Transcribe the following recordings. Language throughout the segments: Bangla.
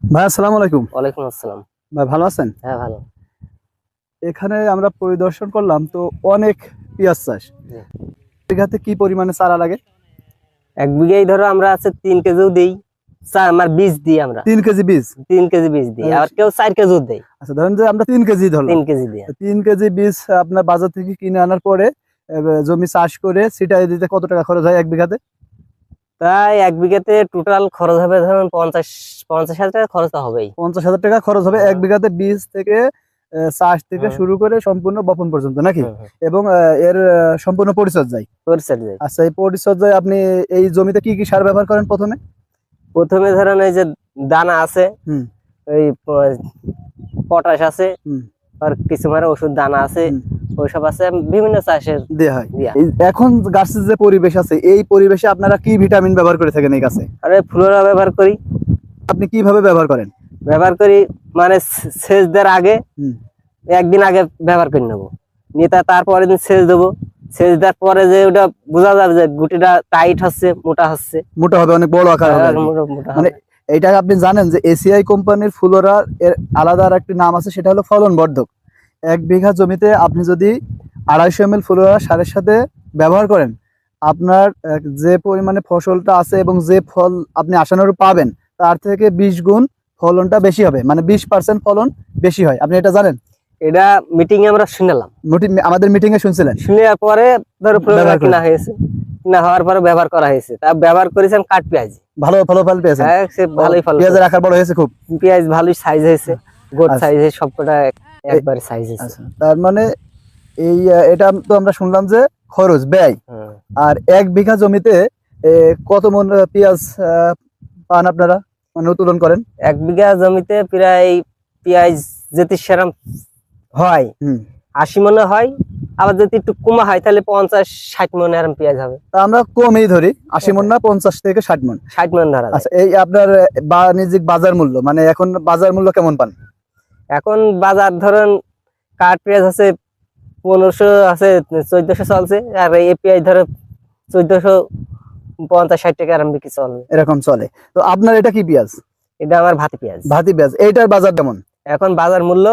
ভাই আসসালামু আলাইকুম। ওয়ালাইকুম আসসালাম। ভাই ভালো আছেন? হ্যাঁ, ভালো। এখানে আমরা পরিদর্শন করলাম তো অনেক পেঁয়াজ চাষ। জি। বিঘাতে কি পরিমাণে চারা লাগে? ১ বিঘায় ধরো আমরা আছে ৩ কেজিও দেই। আমার বীজ দিই আমরা। ৩ কেজি বীজ। ৩ কেজি বীজ দিই। আহ, আবার কেউ ৪ কেজিও দেয়। আচ্ছা ধরেন যে আমরা ৩ কেজি ধরলাম। ৩ কেজি দিয়ে। ৩ কেজি বীজ আপনার বাজার থেকে কিনে আনার পরে জমি চাষ করে ছিটাই দিতে কত টাকা খরচ হয় ১ বিঘাতে? তাই ১ বিঘাতে টোটাল খরচ হবে ধরুন ৫০,০০০ টাকা খরচ তো হবেই। ৫০,০০০ টাকা খরচ হবে ১ বিঘাতে বীজ থেকে চাষ থেকে হুম, শুরু করে সম্পূর্ণ বপন পর্যন্ত নাকি? হুম, হুম। এবং এর সম্পূর্ণ পরিচর্যায়। পরিচর্যায়। আচ্ছা এই পরিচর্যায় আপনি এই জমিতে কি কি সার ব্যবহার করেন প্রথমে? ১ম এ ধরেন এই যে দানা আছে, হুম ওই পটাশ আছে, হুম আর কিছু মানে ওষুধ দানা আছে, হুম ওইসব আছে বিভিন্ন চাষের দেয়া হয়। দিয়া। এখন গাছের যে পরিবেশ আছে এই পরিবেশে আপনারা কি ভিটামিন ব্যবহার করে থাকেন এই গাছে? আর এই ফ্লোরা ব্যবহার করি। আপনি কিভাবে ব্যবহার করেন? ব্যবহার করি মানে সেচ দেওয়ার আগে হুম, একদিন আগে ব্যবহার করে নেবো, নিয়ে তারপরের দিন সেচ দেবো। সেচ দেওয়ার পরে যে ওটা বোঝা যাবে যে গুটিটা টাইট হচ্ছে, মোটা হচ্ছে। মোটা হবে, অনেক বড় আকার হবে আর কি। মোটা মানে হবে। এইটা আপনি জানেন যে এসিআই কোম্পানির ফ্লোরা এর আলাদা আর একটি নাম আছে, সেটা হলো ফলন বর্ধক। ১ বিঘা জমিতে আপনি যদি ২৫০ ml ফ্লোরা সারের সাথে ব্যবহার করেন, আপনার যে পরিমাণে ফসলটা আছে এবং যে ফল আপনি আশানুরূপ পাবেন তার থেকে ২০ গুণ ফলনটা বেশি হবে, মানে ২০% ফলন বেশি হয়। আপনি এটা জানেন? এটা মিটিং এ আমরা শুনলাম। আমাদের মিটিং এ শুনছিলেন? শুনে পরে ধরো ব্যবহার কিনা করেন। হয়েছে, কিনা হওয়ার পরে ব্যবহার করা হয়েছে। তা ব্যবহার করেছেন কাঠ পেঁয়াজ। ভালো ফল পেয়েছেন? হ্যাঁ, সে ভালোই ফল। পেঁয়াজের আকার বড় হয়েছে খুব? পেঁয়াজ ভালোই সাইজ হয়েছে, গোট আচ্ছা সাইজ হয়েছে, সবকটা একবারে সাইজ হয়েছে। আচ্ছা, তার মানে এই এটা তো আমরা শুনলাম যে খরচ ব্যয়। হুম। আর ১ বিঘা জমিতে কত মন পেঁয়াজ পান আপনারা, মানে উৎপাদন করেন? ১ বিঘা জমিতে প্রায় পেঁয়াজ যদি সেরকম হয় হুম ৮০ মনে হয়, আবার যদি একটু কমা হয় তাহলে ৫০-৬০ মনে এরকম পেঁয়াজ হবে। তা আমরা কমই ধরি, ৮০ মন না ৫০ থেকে ৬০ মন। ৬০ মন ধরা যায়। আচ্ছা এই আপনার বাণিজ্যিক বাজার মূল্য, মানে এখন বাজার মূল্য কেমন পান? এখন বাজার ধরেন কাঠ পেঁয়াজ আছে ১৫০০, আছে ১৪০০ চলছে, আর এই পেঁয়াজ ধরো ১৪৫০-৬০ টাকা এরকম বিক্রি চলবে। এরকম চলে। তো আপনার এটা কি পেঁয়াজ? এটা আমার ভাতি পেঁয়াজ। ভাতি পেঁয়াজ, এইটার বাজার কেমন? এখন বাজার মূল্য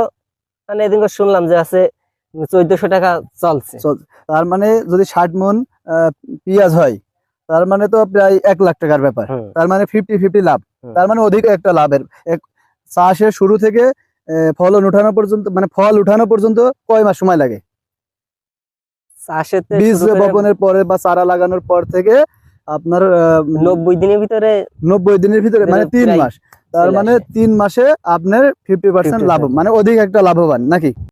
মানে এদিন শুনলাম যে আছে ১৪০০ টাকা চলছে। তার মানে যদি ৬০ মন পেঁয়াজ হয়, তার মানে তো প্রায় ১ লাখ টাকার ব্যাপার। হুম, তার মানে 50-50 লাভ। হুম। তার মানে অধিক একটা লাভের চাষের শুরু থেকে ফলন উঠানো পর্যন্ত, মানে ফল উঠানো পর্যন্ত কয় মাস সময় লাগে? চাষেতে বীজ শুরু করে বপনের পরে বা চারা লাগানোর পর থেকে আপনার ৯০ দিনের ভিতরে ৯০ দিনের ভিতরে, মানে ৩ প্রায় মাস। তার চলে মানে আসে। ৩ মাসে আপনার 50% লাভ, 50% মানে অধিক একটা লাভবান নাকি?